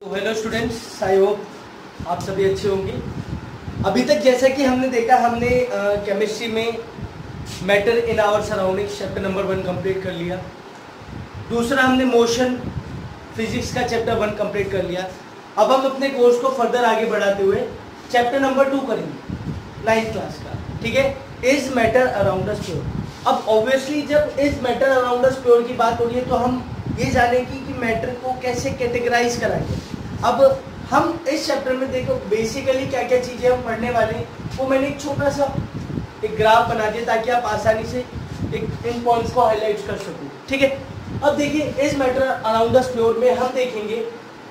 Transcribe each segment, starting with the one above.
तो hello students, I hope आप सभी अच्छे होंगे। अभी तक जैसा कि हमने देखा, हमने केमिस्ट्री में matter in our surroundings chapter number 1 complete कर लिया। दूसरा हमने मोशन फिजिक्स का चैप्टर 1 कंप्लीट कर लिया। अब हम अपने कोर्स को फर्दर आगे बढ़ाते हुए चैप्टर नंबर 2 करेंगे 9th क्लास का। ठीक है, is matter around us pure. अब ऑब्वियसली जब is matter around us pure की बात हो रही है तो हम ये जानेंगे कि मैटर को कैसे कैटेगराइज कराएंगे। अब हम इस चैप्टर में देखो बेसिकली क्या क्या चीजें हम पढ़ने वाले हैं, वो मैंने एक छोटा सा एक ग्राफ बना दिया ताकि आप आसानी से इन पॉइंट्स को हाईलाइट कर सको। ठीक है, अब देखिए इस मैटर अराउंड अस प्योर में हम देखेंगे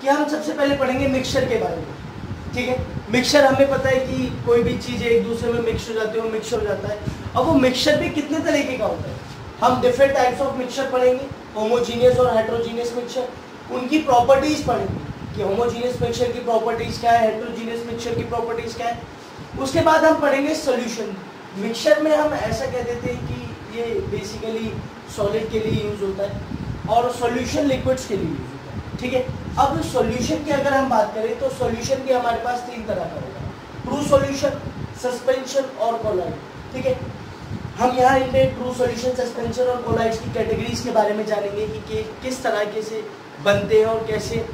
कि हम सबसे पहले पढ़ेंगे मिक्सचर के बारे में। ठीक है, मिक्सचर हमें पता है कि कोई भी चीज एक दूसरे में मिक्स हो जाती है, वो मिक्स हो जाता है। अब वो मिक्सचर भी कितने तरीके का होता है, हम डिफरेंट टाइप्स ऑफ मिक्सचर पढ़ेंगे, होमोजीनियस और हेट्रोजीनियस मिक्सचर, उनकी प्रॉपर्टीज पढ़ेंगे कि होमोजीनियस मिक्सचर की प्रॉपर्टीज क्या है, हेट्रोजीनियस मिक्सचर की प्रॉपर्टीज क्या है। उसके बाद हम पढ़ेंगे सॉल्यूशन। मिक्सचर में हम ऐसा कह देते हैं कि ये बेसिकली सॉलिड के लिए यूज होता है और सॉल्यूशन लिक्विड्स के लिए यूज होता है। ठीक है, अब सॉल्यूशन की अगर हम बात करें तो सॉल्यूशन भी हमारे पास 3 तरह का होगा, ट्रू सॉल्यूशन, सस्पेंशन और कोलॉइड। ठीक है, हम यहाँ इनमें ट्रू सॉल्यूशन, सस्पेंशन और कोलॉइड्स की कैटेगरीज के बारे में जानेंगे कि किस तरीके से बनते हैं और कैसे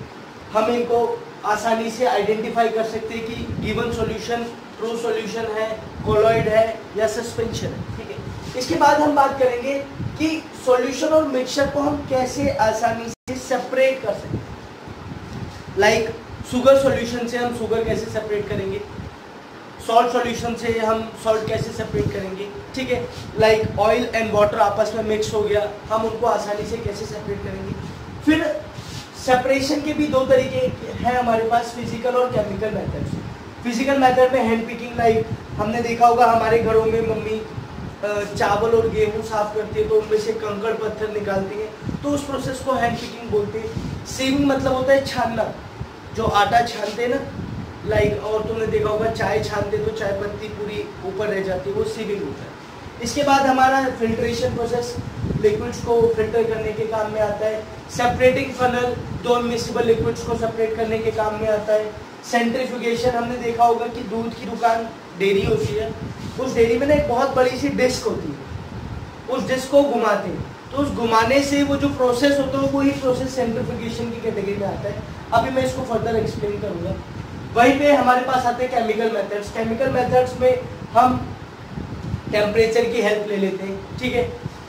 हम इनको आसानी से आइडेंटिफाई कर सकते हैं कि गिवन सॉल्यूशन ट्रू सॉल्यूशन है, कोलॉइड है या सस्पेंशन है। ठीक है, इसके बाद हम बात करेंगे कि सॉल्यूशन और मिक्सचर को हम कैसे आसानी से सेपरेट कर सकते हैं। लाइक शुगर सॉल्यूशन से हम शुगर कैसे सेपरेट करेंगे, सॉल्ट सॉल्यूशन से हम सॉल्ट कैसे सेपरेट करेंगे। ठीक है, लाइक ऑयल एंड वाटर आपस में मिक्स हो गया, हम उनको आसानी से कैसे सेपरेट करेंगे। फिर सेपरेशन के भी 2 तरीके हैं हमारे पास, फिजिकल और केमिकल मेथड्स। फिजिकल मेथड में हैंड पिकिंग, लाइक हमने देखा होगा हमारे घरों में मम्मी चावल और गेहूं साफ करती है तो उनमें से कंकड़ पत्थर निकालती है, तो उस प्रोसेस को हैंड पिकिंग बोलते हैं। सीविंग मतलब होता है छानना, जो आटा छानते हैं ना, लाइक और तुमने देखा होगा चाय छानते तो चाय पत्ती पूरी ऊपर रह जाती है, वो सीविंग होता है। इसके बाद हमारा फिल्ट्रेशन प्रोसेस, लिक्विड्स को फिल्टर करने के काम में आता है। सेपरेटिंग फनल, 2 इमिसिबल लिक्विड्स को सेपरेट करने के काम में आता है। सेंट्रीफ्यूगेशन, हमने देखा होगा कि दूध की दुकान डेयरी होती है, उस डेयरी में ना एक बहुत बड़ी सी डिस्क होती है, उस डिस्क को घुमाते हैं, तो उस घुमाने से वो जो प्रोसेस होता है वही प्रोसेस सेंट्रीफ्यूगेशन की कैटेगरी में आता है। अभी मैं इसको फर्दर एक्सप्लेन करूंगा। वहीं पे हमारे पास आते हैं केमिकल मेथड्स। केमिकल मेथड्स में हम टेम्परेचर की हेल्प ले लेते हैं। ठीक है,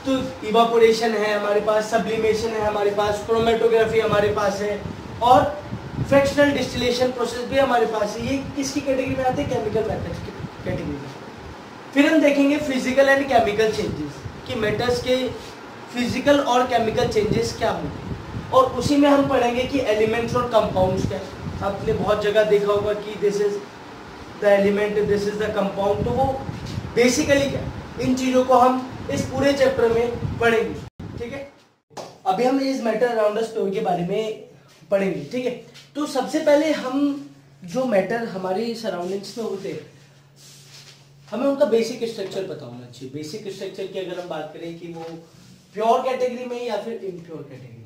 तो इवापोरेशन है हमारे पास, सब्लिमेशन है हमारे पास, क्रोमेटोग्राफी हमारे पास है और फ्रैक्शनल डिस्टिलेशन प्रोसेस भी हमारे पास है। ये किसकी कैटेगरी में आते हैं, केमिकल मेथड्स की कैटेगरी में। फिर हम देखेंगे फिजिकल एंड केमिकल चेंजेस कि मेटल्स के फिजिकल और केमिकल चेंजेस क्या होते हैं, और उसी में हम पढ़ेंगे कि एलिमेंट्स और कंपाउंड्स क्या है। आपने बहुत जगह देखा होगा कि this is the element, this is the compound, तो वो बेसिकली क्या, इन चीजों को हम इस पूरे चैप्टर में पढ़ेंगे। ठीक है, अभी हम इस मैटर अराउंड अस प्योर के बारे में पढ़ेंगे। ठीक है, तो सबसे पहले हम जो मैटर हमारे सराउंडिंग्स में होते हैं हमें उनका बेसिक स्ट्रक्चर पता होना चाहिए। बेसिक स्ट्रक्चर की अगर हम बात करें कि वो प्योर कैटेगरी में या फिर इम्प्योर कैटेगरी में।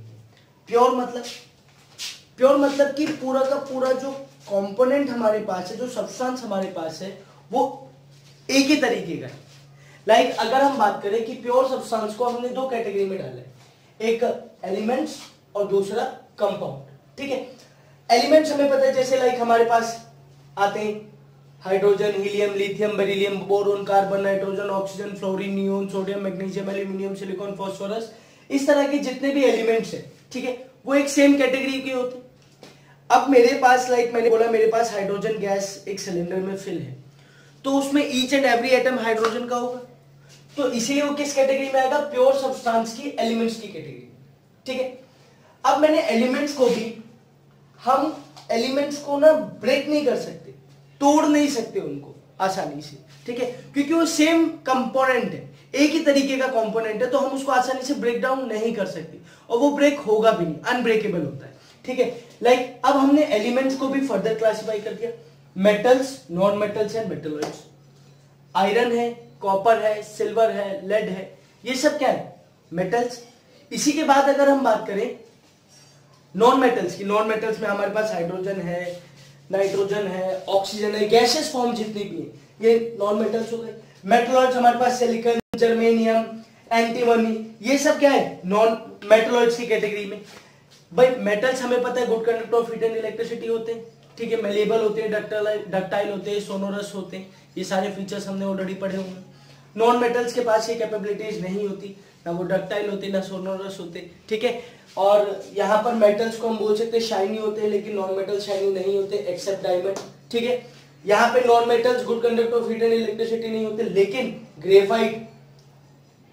प्योर मतलब कि पूरा का पूरा जो कंपोनेंट हमारे पास है, जो सब्सटेंस हमारे पास है, वो एक ही तरीके का है। लाइक अगर हम बात करें कि प्योर सब्सटेंस को हमने 2 कैटेगरी में डाला है, एक एलिमेंट्स और दूसरा कंपाउंड। ठीक है, एलिमेंट्स हमें पता है, जैसे लाइक हमारे पास आते हैं hydrogen, helium, lithium, beryllium, boron, carbon, nitrogen, oxygen, fluorine, neon, sodium, magnesium, aluminium, silicon, phosphorus, इस तरह के जितने भी एलिमेंट्स हैं, ठीक है, वो एक सेम कैटेगरी के होते हैं। अब मेरे पास, लाइक मैंने बोला, मेरे पास हाइड्रोजन गैस एक सिलेंडर में फिल है, तो उसमें each and every atom hydrogen का होगा, तो इसीलिए वो किस कैटेगरी में आएगा, प्योर सब्सटेंस की, एलिमेंट्स की कैटेगरी में। ठीक है, अब मैंने एलिमेंट्स को भी, हम एलिमेंट्स को ना ब्रेक नहीं कर सकते, तोड़ नहीं सकते उनको आसानी से। ठीक है, क्योंकि वो सेम कंपोनेंट है, एक ही तरीके का कंपोनेंट है, तो हम उसको आसानी से ब्रेक डाउन नहीं कर सकते और वो ब्रेक होगा भी नहीं, अनब्रेकेबल होता है। ठीक है, लाइक अब हमने एलिमेंट्स को भी फर्दर क्लासिफाई कर दिया, metals, non metals and metalloids. Iron है, कॉपर है, सिल्वर है, लेड है, ये सब क्या है, मेटल्स। इसी के बाद अगर हम बात करें नॉन मेटल्स में हमारे पास हाइड्रोजन है, नाइट्रोजन है, ऑक्सीजन है, गैसेस फॉर्म जितनी भी है ये नॉन मेटल्स हो गए। मेटलॉइड्स हमारे पास सिलिकॉन, जर्मेनियम, एंटीमनी, ये सब क्या है नॉन मेटलॉइड्स की कैटेगरी में। भाई मेटल्स हमें पता है good conductor of heat and electricity होते हैं, ठीक है, मेलेबल होते हैं, डक्टाइल होते हैं, सोनोरस होते हैं, ये सारे फीचर्स हमने ऑलरेडी पढ़े हुए हैं। नॉन मेटल्स के पास ये कैपेबिलिटीज नहीं होती, ना वो डक्टाइल होते ना सोनोरस होते, ठीक है। और यहाँ पर मेटल्स को हम बोल सकते हैं शाइनी होते हैं, लेकिन नॉन मेटल शाइनी नहीं होते एक्सेप्ट डायमंड, ठीक है। यहाँ पे non metals good conductor of heat and electricity नहीं होते, लेकिन ग्रेफाइट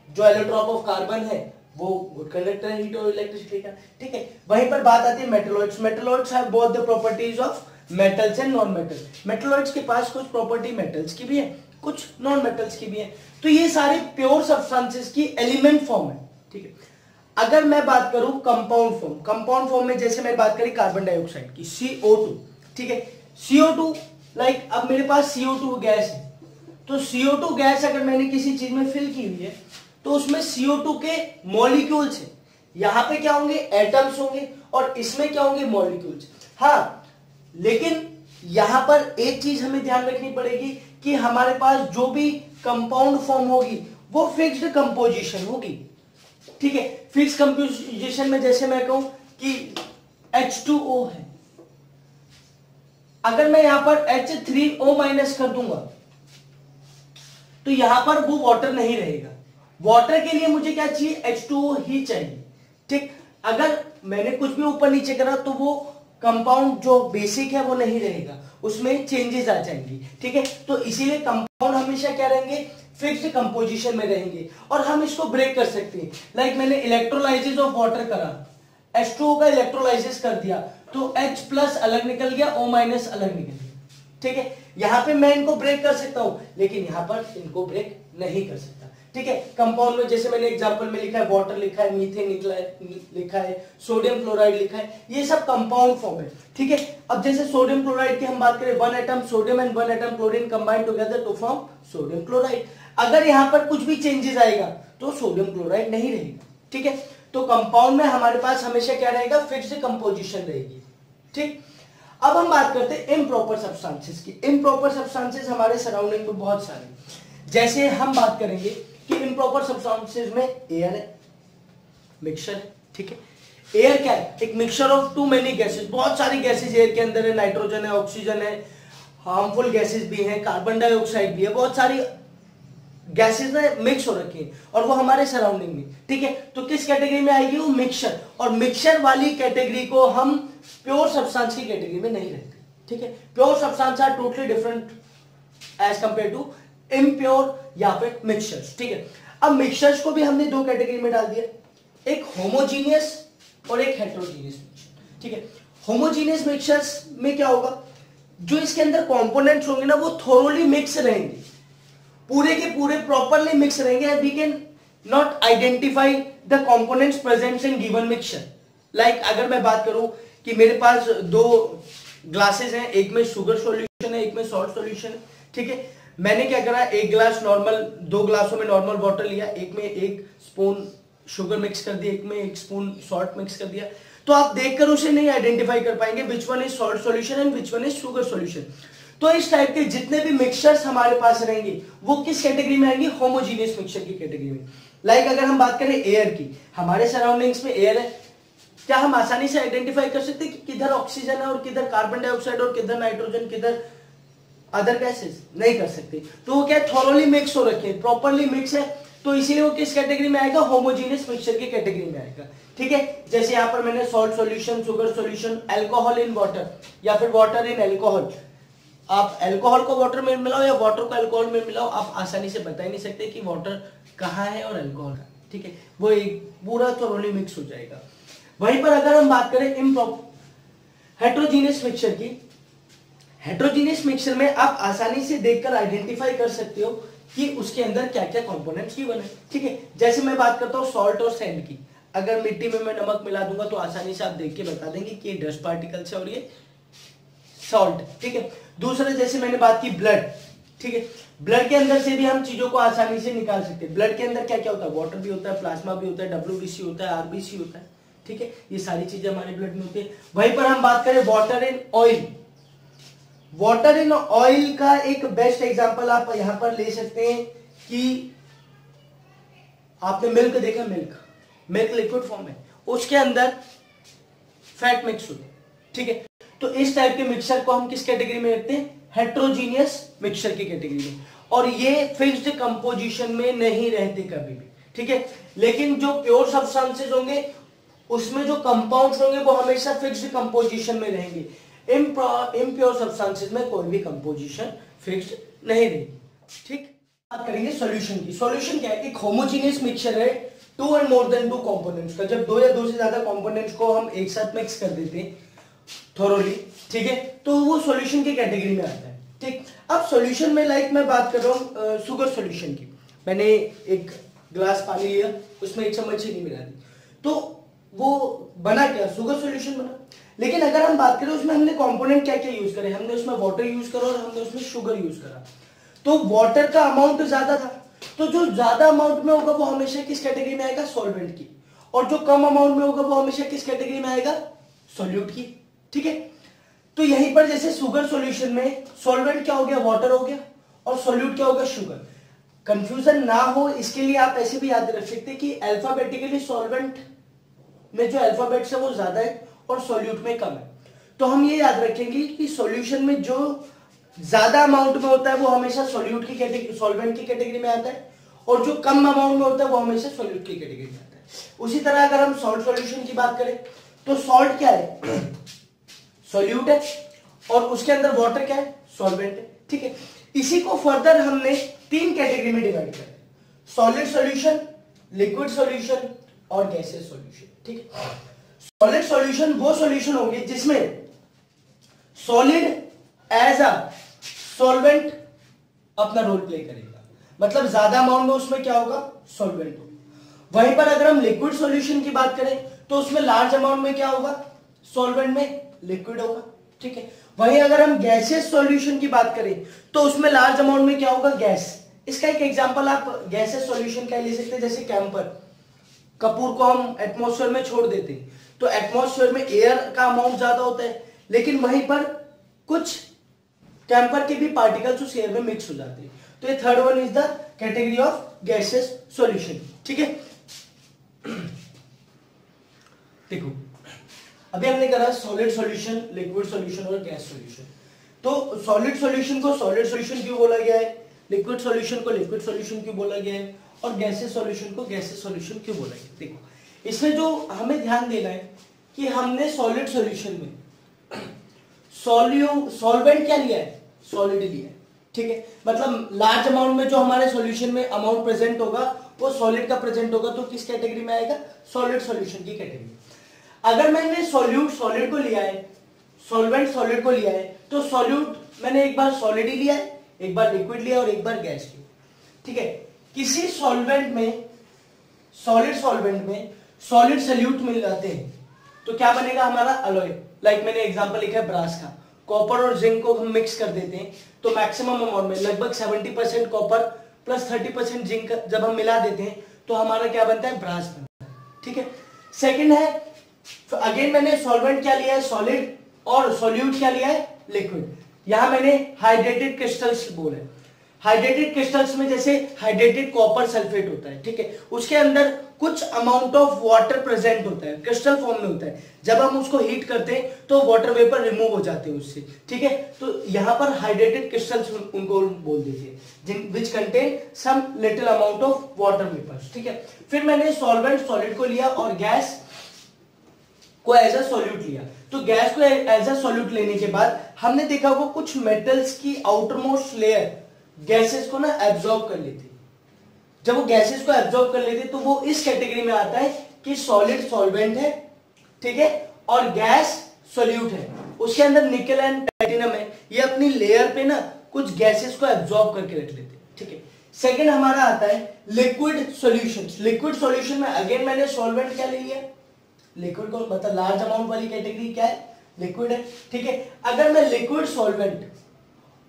जो एलोट्रॉप ऑफ कार्बन है वो गुड कंडक्टर है हीट और इलेक्ट्रिसिटी का, ठीक है। वहीं पर बात आती है metalloids have both the properties of metals and non metal. Metalloids के पास कुछ प्रॉपर्टी मेटल्स की भी है, कुछ नॉन मेटल्स की भी है। तो ये सारे प्योर सब्सटेंसेस की एलिमेंट फॉर्म है, ठीक है। अगर मैं बात करूं कंपाउंड फॉर्म में जैसे मैं बात करी कार्बन डाइऑक्साइड की CO2, ठीक है। CO2 लाइक अब मेरे पास CO2 गैस है, तो CO2 गैस अगर मैंने किसी चीज में फिल की हुई है तो उसमें CO2 के मॉलिक्यूल्स है, यहां पे क्या होंगे एटम्स होंगे और इसमें क्या होंगे मॉलिक्यूल्स। हाँ, लेकिन यहां पर एक चीज हमें ध्यान रखनी पड़ेगी कि हमारे पास जो भी कंपाउंड फॉर्म होगी वो फिक्स्ड कंपोजिशन होगी, ठीक है। फिक्स कंपोजिशन में जैसे मैं कहूं कि H2O है, अगर मैं यहां पर H3O- कर दूंगा तो यहां पर वो वाटर नहीं रहेगा। वाटर के लिए मुझे क्या चाहिए H2O ही चाहिए, ठीक। अगर मैंने कुछ भी ऊपर नीचे करा तो वो कंपाउंड जो बेसिक है वो नहीं रहेगा, उसमें चेंजेस आ जाएंगी, ठीक है। तो इसीलिए कंपाउंड हमेशा क्या रहेंगे फिक्स्ड कंपोजिशन में रहेंगे और हम इसको ब्रेक कर सकते हैं। लाइक मैंने इलेक्ट्रोलाइसिस ऑफ वाटर करा, H2O का इलेक्ट्रोलाइसिस कर दिया तो H+ अलग निकल गया, O- अलग निकल गया, ठीक है। यहां पे मैं इनको ब्रेक कर सकता हूं, लेकिन यहां पर इनको ब्रेक नहीं कर सकता, ठीक है। कंपाउंड में जैसे मैंने एग्जांपल में लिखा है वाटर लिखा है, मीथेन लिखा है, सोडियम क्लोराइड लिखा है, ये सब कंपाउंड फॉर्म है, ठीक है। अब जैसे सोडियम क्लोराइड की हम बात करें, 1 atom sodium and 1 atom chlorine combine together to form sodium chloride. अगर यहां पर कुछ भी चेंजेस आएगा तो सोडियम क्लोराइड नहीं रहेगा, ठीक है। तो कंपाउंड में हमारे पास हमेशा क्या रहेगा फिक्स्ड कंपोजिशन रहेगी, ठीक। अब हम बात करते हैं इम्प्रॉपर सब्सटेंसेस की। इम्प्रॉपर सब्सटेंसेस हमारे सराउंडिंग में बहुत सारे, जैसे हम बात करेंगे कि इम्प्रॉपर सब्सटेंसेस में एयर है, मिक्सचर है, ठीक है। एयर क्या है एक mixture of too many gases, बहुत सारी गैसेस एयर के अंदर है, नाइट्रोजन है, ऑक्सीजन है, हार्मफुल गैसेस भी हैं, कार्बन डाइऑक्साइड भी है, बहुत सारी गैसेस में मिक्स हो रखी है और वो हमारे सराउंडिंग में, ठीक है। तो किस कैटेगरी में आएगी वो मिक्सचर, और मिक्सचर वाली कैटेगरी को हम प्योर सब्सटेंस की कैटेगरी में नहीं रखते, ठीक है। Pure substance are totally different as compare to impure या फिर मिक्सचर्स, ठीक है। अब मिक्सचर्स को भी हमने दो कैटेगरी में डाल दिया, एक होमोजीनियस और एक हेटेरोजीनियस मिक्सचर, ठीक है। होमोजीनियस मिक्सचर्स में क्या होगा, जो इसके अंदर कंपोनेंट्स होंगे ना वो थोरोली मिक्स रहेंगे, पूरे के पूरे प्रॉपरली मिक्स रहेंगे, we can not identify the components present in given mixture. Like अगर मैं बात करूं कि मेरे पास दो ग्लासेस हैं, एक में शुगर सॉल्यूशन है, एक में सॉल्ट सॉल्यूशन है, ठीक है। मैंने क्या करा, एक ग्लास नॉर्मल, दो ग्लासों में नॉर्मल वाटर लिया, एक में एक स्पून शुगर मिक्स कर दिया, एक में एक स्पून सॉल्ट मिक्स कर दिया, तो आप देखकर उसे नहीं आइडेंटिफाई कर पाएंगे which one is salt solution and which one is sugar solution. तो इस टाइप के जितने भी मिक्सचर्स हमारे पास रहेंगे वो किस कैटेगरी में आएंगे, होमोजीनियस मिक्सचर की कैटेगरी में। लाइक अगर हम बात करें एयर की, हमारे सराउंडिंग्स में एयर है, क्या हम आसानी से आइडेंटिफाई कर सकते हैं कि किधर ऑक्सीजन है और किधर कार्बन डाइऑक्साइड और किधर नाइट्रोजन, किधर अदर गैसेस? नहीं कर सकते। तो वो क्या थॉरोली मिक्स हो रखे हैं, प्रॉपरली मिक्स है, तो इसीलिए वो किस कैटेगरी में आएगा, होमोजीनियस मिक्सचर की कैटेगरी में आएगा, ठीक है। जैसे यहां पर मैंने salt solution, sugar solution, alcohol in water या फिर वाटर इन अल्कोहल, आप अल्कोहल को वाटर में मिलाओ या वाटर को अल्कोहल में मिलाओ, आप आसानी से बता ही नहीं सकते कि वाटर कहाँ है और अल्कोहल कहाँ, ठीक है। वो एक पूरा थोरोली मिक्स हो जाएगा। वहीं पर अगर हम बात करें हेटेरोजीनियस मिक्सचर की, हेटेरोजीनियस मिक्सचर में आप आसानी से देखकर आइडेंटिफाई कर सकते हो कि उसके अंदर क्या क्या कंपोनेंट्स की बने, ठीक है। जैसे मैं बात करता हूँ सॉल्ट और सैंड की, अगर मिट्टी में मैं नमक मिला दूंगा तो आसानी से आप देख के बता देंगे कि ये डस्ट पार्टिकल्स है और ये सॉल्ट, ठीक है। दूसरा जैसे मैंने बात की ब्लड, ठीक है, ब्लड के अंदर से भी हम चीजों को आसानी से निकाल सकते हैं। ब्लड के अंदर क्या क्या होता है, वाटर भी होता है, प्लाज्मा भी होता है, WBC होता है, RBC होता है, ठीक है, ये सारी चीजें हमारे ब्लड में होती है। वहीं पर हम बात करें water in oil, water in oil का एक बेस्ट एग्जांपल आप यहां पर ले सकते हैं कि आपने मिल्क देखा, मिल्क लिक्विड फॉर्म है, उसके अंदर फैट मिक्स होते हैं, ठीक है। तो इस टाइप के मिक्सचर को हम किस कैटेगरी में रखते हैं, हेट्रोजीनियस मिक्सचर की कैटेगरी में, और ये फिक्स्ड कंपोजिशन में नहीं रहते कभी भी, ठीक है। लेकिन जो प्योर सब्सटेंसेस होंगे उसमें जो कंपाउंड्स होंगे वो हमेशा फिक्स्ड कंपोजिशन में रहेंगे। इम्प्योर सब्सटेंसेस में कोई भी कंपोजिशन फिक्स्ड नहीं रहेगी, ठीक। बात करेंगे सॉल्यूशन की। सॉल्यूशन क्या है, एक होमोजेनियस मिक्सचर है 2 and more than 2 कंपोनेंट्स का। जब 2 या 2 से ज्यादा कंपोनेंट्स को हम एक साथ मिक्स कर देते हैं थोरोली, ठीक है, तो वो सॉल्यूशन की कैटेगरी में आता है, ठीक। अब सॉल्यूशन में लाइक मैं बात कर रहा हूँ शुगर सॉल्यूशन की। मैंने एक ग्लास पानी लिया, उसमें 1 चम्मच चीनी मिला दी, तो वो बना क्या, शुगर सॉल्यूशन बना। लेकिन अगर हम बात करें उसमें हमने कंपोनेंट क्या क्या यूज करे, हमने उसमें वाटर यूज करा और हमने उसमें शुगर यूज करा। तो वाटर का अमाउंट ज्यादा था, तो जो ज्यादा अमाउंट में होगा वो हमेशा किस कैटेगरी में आएगा, सॉल्वेंट की, और जो कम अमाउंट में होगा वो हमेशा किस कैटेगरी में आएगा, सॉल्यूट की, ठीक है। तो यहीं पर जैसे शुगर सॉल्यूशन में सॉल्वेंट क्या हो गया, वाटर हो गया, और सॉल्यूट क्या होगा, शुगर। कंफ्यूजन ना हो इसके लिए आप ऐसे भी याद रख सकते हैं कि अल्फाबेटिकली सॉल्वेंट में जो अल्फाबेट्स है वो ज्यादा है और सॉल्यूट में कम है। तो हम ये याद रखेंगे कि सॉल्यूशन में जो ज्यादा अमाउंट में होता है वो हमेशा सॉल्यूट की कैटेगरी, सॉल्वेंट की कैटेगरी में आता है, और जो कम अमाउंट में होता है वो हमेशा सॉल्यूट की कैटेगरी में आता है। उसी तरह अगर हम सॉल्ट सॉल्यूशन की बात करें तो सॉल्ट क्या है, सॉल्यूट है, और उसके अंदर वाटर क्या है, सॉल्वेंट है, ठीक है। इसी को फर्दर हमने 3 कैटेगरी में डिवाइड किया, सॉलिड सॉल्यूशन, लिक्विड सॉल्यूशन और गैसियस सॉल्यूशन, ठीक है। सॉलिड सॉल्यूशन वो सॉल्यूशन होंगे जिसमें सॉलिड एज अ सॉल्वेंट अपना रोल प्ले करेगा, मतलब ज्यादा अमाउंट में उसमें क्या होगा, सॉल्वेंट होगा। वहीं पर अगर हम लिक्विड सॉल्यूशन की बात करें तो उसमें लार्ज अमाउंट में क्या होगा, सॉल्वेंट में लिक्विड होगा, ठीक है। वहीं अगर हम गैसियस सॉल्यूशन की बात करें तो उसमें लार्ज अमाउंट में क्या होगा, गैस। इसका एक एग्जांपल आप गैसियस सॉल्यूशन का ले सकते हैं, जैसे कैंपर, कपूर को हम एटमॉस्फेयर में छोड़ देते हैं तो एटमॉस्फेयर में एयर का अमाउंट ज्यादा होता है, लेकिन वहीं पर कुछ कैंपर के भी पार्टिकल्स उस एयर में मिक्स हो जाते हैं। तो ये third one is the category of gaseous solution, ठीक है। देखो अभी हमने करा सॉलिड सॉल्यूशन, लिक्विड सॉल्यूशन और गैस सॉल्यूशन। तो सॉलिड सॉल्यूशन को सॉलिड सॉल्यूशन क्यों बोला गया है, लिक्विड सॉल्यूशन को लिक्विड सॉल्यूशन क्यों बोला गया है, और गैसियस सॉल्यूशन को गैसियस सॉल्यूशन क्यों बोला गया। देखो इसमें जो हमें ध्यान देना है कि हमने सॉलिड सॉल्यूशन में सॉल्वेंट क्या लिया है, सॉलिड लिया है, ठीक है। मतलब लार्ज अमाउंट में जो हमारे सॉल्यूशन में अमाउंट प्रेजेंट होगा वो सॉलिड का प्रेजेंट होगा, तो किस कैटेगरी में आएगा, सॉलिड सॉल्यूशन की कैटेगरी। अगर मैंने सॉल्यूट सॉलिड को लिया है, सॉल्वेंट सॉलिड को लिया है, तो सॉल्यूट मैंने एक बार सॉलिड ही लिया है, एक बार लिक्विड लिया और एक बार गैस लिया, ठीक है। किसी सॉल्वेंट में, सॉलिड सॉल्वेंट में सॉलिड सॉल्यूट मिल जाते हैं तो क्या बनेगा हमारा, अलॉय। लाइक मैंने एग्जांपल लिखा है ब्रास का, कॉपर और जिंक को हम मिक्स कर देते हैं तो मैक्सिमम अमाउंट में लगभग 70% कॉपर प्लस 30% जिंक जब हम मिला देते हैं तो हमारा क्या बनता है, ब्रास बनता है, ठीक है। सेकंड है, अगेन मैंने सॉल्वेंट क्या लिया है, सॉलिड, और सॉल्यूट क्या लिया है, लिक्विड। यहां मैंने हाइड्रेटेड क्रिस्टल्स बोले, हाइड्रेटेड क्रिस्टल्स में जैसे हाइड्रेटेड कॉपर सल्फेट होता है, ठीक है, उसके अंदर कुछ अमाउंट ऑफ वाटर प्रेजेंट होता है, क्रिस्टल फॉर्म में होता है। जब हम उसको हीट करते हैं तो वाटर वेपर रिमूव हो जाते हैं उससे, ठीक है। तो यहां पर हाइड्रेटेड क्रिस्टल्स उनको बोल दीजिए, जिन which contain some little amount of water vapours, ठीक है। फिर मैंने सॉल्वेंट सॉलिड को लिया और गैस को एज अ सॉल्यूट लिया। तो गैस को एज अ सॉल्यूट लेने के बाद हमने देखा होगा कुछ मेटल्स की आउटरमोस्ट लेयर गैसेस को ना एब्जॉर्ब कर लेती। जब वो गैसेस को एब्जॉर्ब कर लेते तो वो इस कैटेगरी में आता है कि सॉलिड सॉल्वेंट है, ठीक है, और गैस सॉल्यूट है। उसके अंदर निकल एंड टाइटेनियम है, ये अपनी लेयर पे ना कुछ गैसेस को एब्जॉर्ब करके रख लेते हैं, ठीक है। सेकंड हमारा आता है लिक्विड सॉल्यूशन। लिक्विड सॉल्यूशन में अगेन मैंने सॉल्वेंट क्या ले लिया, लिक्विड को, मतलब लार्ज अमाउंट वाली कैटेगरी क्या है, लिक्विड है, ठीक है। अगर मैं लिक्विड सॉल्वेंट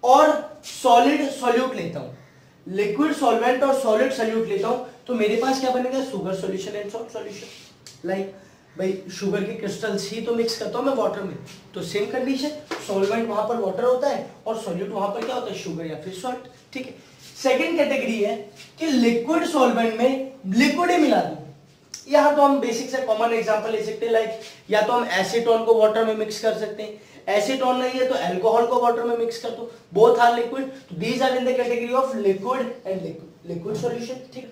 और सॉलिड सॉल्यूट लेता हूं, लिक्विड सॉल्वेंट और सॉलिड सॉल्यूट लेता हूं तो मेरे पास क्या बनेगा, sugar solution and salt solution. Like भाई शुगर के क्रिस्टल्स ही तो मिक्स करता हूँ मैं वाटर में, तो सेम कंडीशन, सॉल्वेंट वहां पर वाटर होता है और सॉल्यूट वहां पर क्या होता है, शुगर या फिर सॉल्ट। ठीक है, सेकेंड कैटेगरी है कि लिक्विड सॉल्वेंट में लिक्विड ही मिला दूं। यहाँ तो हम बेसिक से कॉमन एग्जांपल ले सकते हैं, लाइक या तो हम एसीटोन को वाटर में मिक्स कर सकते हैं, एसीटोन नहीं है तो अल्कोहल को वाटर में मिक्स कर दो, बोथ आर लिक्विड, तो these are in the category of liquid and liquid solution. ठीक,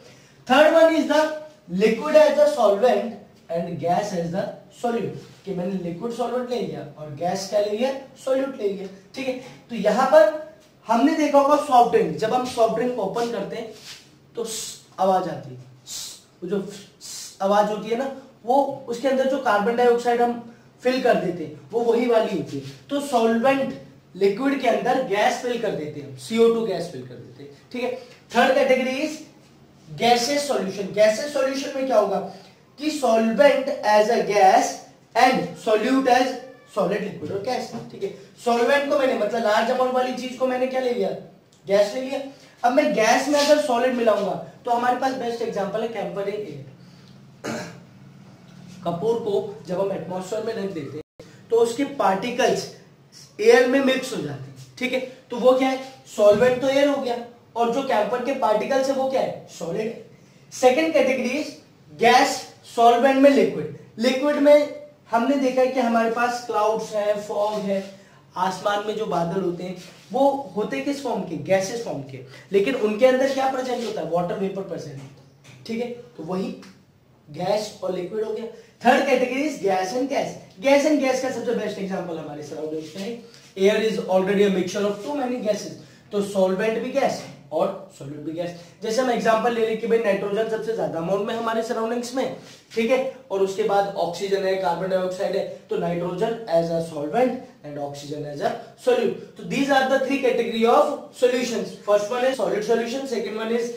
third one is the liquid as the solvent and gas as the solute, कि मैंने लिक्विड सॉल्वेंट ले लिया और गैस क्या ले लिया, सॉल्यूट ले लिया। ठीक है, तो यहां पर हमने देखा होगा सॉफ्ट ड्रिंक, जब हम सॉफ्ट ड्रिंक ओपन करते हैं तो आवाज आती है, वो जो आवाज होती है ना, वो उसके अंदर जो कार्बन डाइऑक्साइड हम फिल कर देते हैं वो वही वाली होती है। तो सॉल्वेंट लिक्विड के अंदर गैस फिल कर देते हैं, CO2 गैस फिल कर देते हैं। ठीक है, third category is gases solution. Gases solution में क्या होगा कि solvent as a gas and solute as solid liquid और गैस। ठीक है, सॉल्वेंट को मैंने मतलब लार्ज अमाउंट वाली चीज को मैंने क्या ले लिया, गैस ले लिया। अब मैं गैस में अगर सॉलिड मिलाऊंगा तो हमारे पास बेस्ट एग्जांपल है कैंपर एयर। कपूर को जब हम एटमॉस्फेयर में रख देते हैं तो उसके पार्टिकल्स एयर में मिक्स हो जाते हैं। ठीक है, तो वो क्या है, सॉल्वेंट तो एयर हो गया और जो कैंपर के पार्टिकल्स है वो क्या है, सॉलिड है। सेकेंड कैटेगरी गैस सॉल्वेंट में लिक्विड। लिक्विड में हमने देखा है कि हमारे पास क्लाउड्स है, फॉग है, आसमान में जो बादल होते हैं वो होते किस फॉर्म के, गैसेस फॉर्म के, लेकिन उनके अंदर क्या प्रेजेंट होता है, वाटर वेपर प्रेजेंट होता है। ठीक है, तो वही गैस और लिक्विड हो गया। Third category is gas and gas. Gas and gas का सबसे बेस्ट एग्जांपल हमारे सराउंडिंग्स में है, air is already a mixture of too many gases, तो सॉल्वेंट भी गैस और सॉल्यूट भी गैस। जैसे हम एग्जांपल ले लें कि भाई नाइट्रोजन सबसे ज्यादा अमाउंट में हमारे सराउंडिंग्स में, ठीक है, और उसके बाद ऑक्सीजन है, कार्बन डाइऑक्साइड है, तो nitrogen as a solvent and oxygen as a solute. तो these are the three category of solutions. First one is solid solution, second one is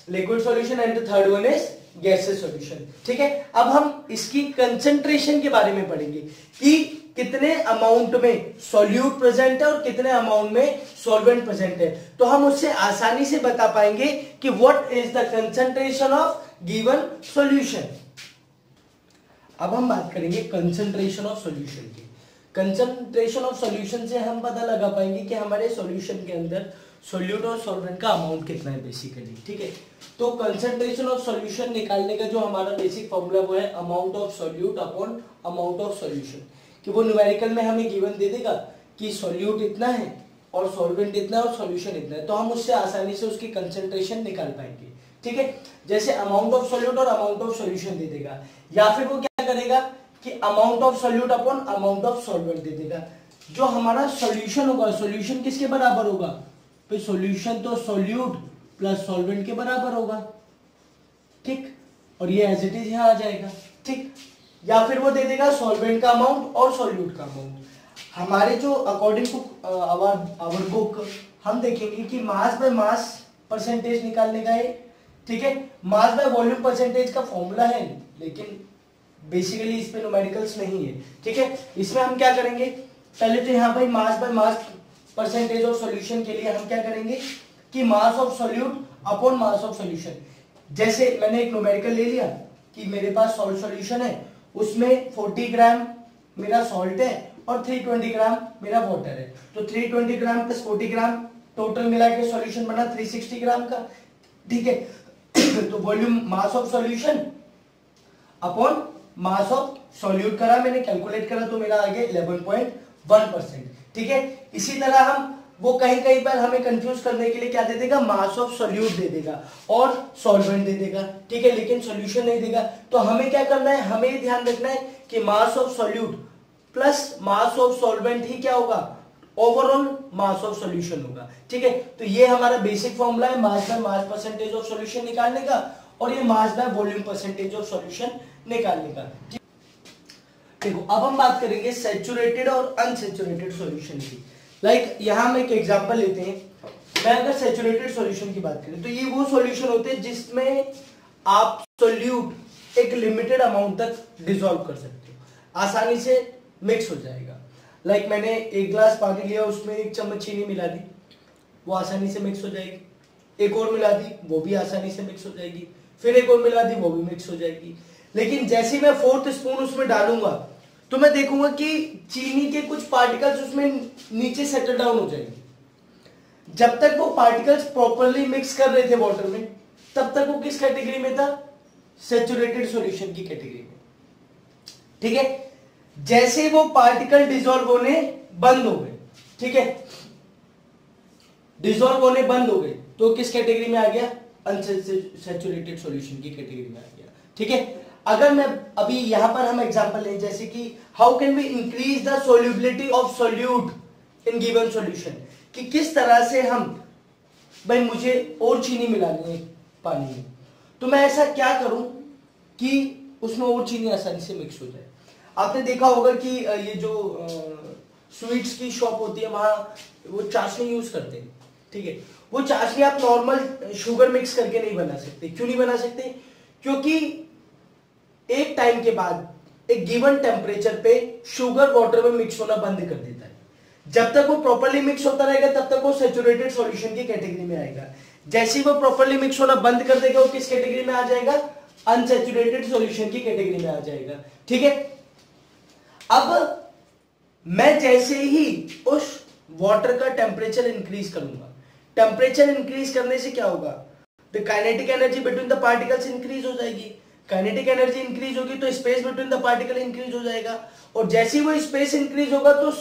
liquid solution and the third one is gases solution. ठीक है, अब हम इसकी concentration के बारे में पढ़ेंगे कि कितने अमाउंट में सॉल्यूट प्रेजेंट है और कितने अमाउंट में सॉल्वेंट प्रेजेंट है, तो हम उससे आसानी से बता पाएंगे कि what is the concentration of given solution. अब हम बात करेंगे कंसंट्रेशन ऑफ सॉल्यूशन की। कंसंट्रेशन ऑफ सॉल्यूशन से हम पता लगा पाएंगे कि हमारे सॉल्यूशन के अंदर सॉल्यूट और सॉल्वेंट का अमाउंट कितना है बेसिकली। ठीक है, तो कंसंट्रेशन ऑफ सॉल्यूशन निकालने का जो हमारा बेसिक फॉर्मूला वो है amount of solute upon amount of solution, कि वो न्यूमेरिकल में हमें गिवन दे देगा कि सॉल्यूट इतना है और सॉल्वेंट इतना है और सॉल्यूशन इतना है, तो हम उससे आसानी से उसकी कंसंट्रेशन निकाल पाएंगे। ठीक है, जैसे अमाउंट ऑफ सॉल्यूट और अमाउंट ऑफ सॉल्यूशन दे देगा, या फिर वो क्या करेगा कि amount of solute upon amount of solvent दे देगा। जो हमारा सॉल्यूशन होगा, सॉल्यूशन किसके बराबर होगा, तो सॉल्यूशन तो सॉल्यूट प्लस सॉल्वेंट के बराबर होगा। ठीक, और ये एज इट इज यहां आ जाएगा। ठीक, या फिर वो दे देगा सॉल्वेंट का अमाउंट और सॉल्यूट का अमाउंट। हमारे जो अकॉर्डिंग टू आवर बुक हम देखेंगे कि मास बाय मास परसेंटेज निकालने का है। ठीक है, मास बाय वॉल्यूम परसेंटेज का फॉर्मूला है, लेकिन बेसिकली इस पे न्यूमेरिकल्स नहीं है। ठीक है, इसमें हम क्या करेंगे, पहले तो यहाँ पर mass by mass percentage of solution के लिए हम क्या करेंगे कि mass of solute upon mass of solution. जैसे मैंने एक न्यूमेरिकल ले लिया कि मेरे पास सॉल्ट सॉल्यूशन है, उसमें 40 ग्राम मेरा सॉल्ट है और 320 ग्राम मेरा वाटर है, तो 320 ग्राम प्लस 40 ग्राम टोटल मिला के सॉल्यूशन बना 360 ग्राम का। ठीक है, तो volume mass of solution upon mass of solute करा मैंने, कैलकुलेट करा तो मेरा आ गया 11.1%। ठीक है, इसी तरह हम वो कहीं कहीं पर हमें कंफ्यूज करने के लिए क्या दे देगा, मास ऑफ सॉल्यूट दे देगा और सॉल्वेंट दे देगा। ठीक है, लेकिन सॉल्यूशन नहीं देगा, तो हमें क्या करना है, हमें ये ध्यान रखना है कि mass of solute plus mass of solvent ही क्या होगा, ओवरऑल मास ऑफ सॉल्यूशन होगा। ठीक है, तो ये हमारा बेसिक फॉर्मूला है mass by mass percentage of solution निकालने का, और ये mass by volume percentage of solution निकालने का। देखो, अब हम बात करेंगे सैचुरेटेड और अनसैचुरेटेड सॉल्यूशन की। लाइक यहां हम एक एग्जांपल लेते हैं, मैं अगर सैचुरेटेड सॉल्यूशन की बात करें तो ये वो सॉल्यूशन होते हैं जिसमें आप सॉल्यूट एक लिमिटेड अमाउंट तक डिसॉल्व कर सकते हो, आसानी से मिक्स हो जाएगा। लाइक मैंने एक ग्लास पानी लिया, उसमें 1 चम्मच चीनी मिला दी, वो आसानी से मिक्स हो जाएगी। एक और मिला दी, वो भी आसानी से मिक्स हो जाएगी। फिर एक और मिला दी, वो भी मिक्स हो जाएगी। लेकिन जैसे ही मैं 4th स्पून उसमें डालूंगा तो मैं देखूंगा कि चीनी के कुछ पार्टिकल्स उसमें नीचे सेटल डाउन हो जाएंगे। जब तक वो पार्टिकल्स प्रॉपरली मिक्स कर रहे थे वाटर में, तब तक वो किस कैटेगरी में था? सैचुरेटेड सॉल्यूशन की कैटेगरी में। ठीक है, जैसे ही वो पार्टिकल डिसॉल्व होने बंद हो गए, ठीक है, डिसॉल्व होने बंद हो गए, तो किस कैटेगरी में आ गया? अनसैचुरेटेड सॉल्यूशन की कैटेगरी में आ गया। ठीक है, अगर मैं अभी यहां पर हम एग्जांपल लें, जैसे कि how can we increase the solubility of solute in given solution, कि किस तरह से हम, भाई मुझे और चीनी मिलानी है पानी में, तो मैं ऐसा क्या करूं कि उसमें और चीनी आसानी से मिक्स हो जाए। आपने देखा होगा कि ये जो स्वीट्स की शॉप होती है वहां वो चाशनी यूज करते हैं। ठीक है, वो चाशनी आप नॉर्मल शुगर मिक्स करके नहीं बना सकते। क्यों नहीं बना सकते? क्योंकि एक टाइम के बाद एक गिवन टेम्परेचर पे शुगर वाटर में मिक्स होना बंद कर देता है। जब तक वो प्रॉपर्ली मिक्स होता रहेगा तब तक वो सैचुरेटेड सॉल्यूशन की कैटेगरी में आएगा। जैसे ही वो प्रॉपर्ली मिक्स होना बंद कर देगा वो किस कैटेगरी में आ जाएगा? अनसैचुरेटेड सॉल्यूशन की कैटेगरी में आ जाएगा। ठीक है, अब मैं जैसे ही उस वाटर का टेम्परेचर इंक्रीज करूंगा, टेम्परेचर इंक्रीज करने से क्या होगा? The kinetic energy between the particles increase हो जाएगी। काइनेटिक एनर्जी इंक्रीज होगी तो space between the particle increase हो जाएगा, और जैसे ही वो स्पेस इंक्रीज होगा तो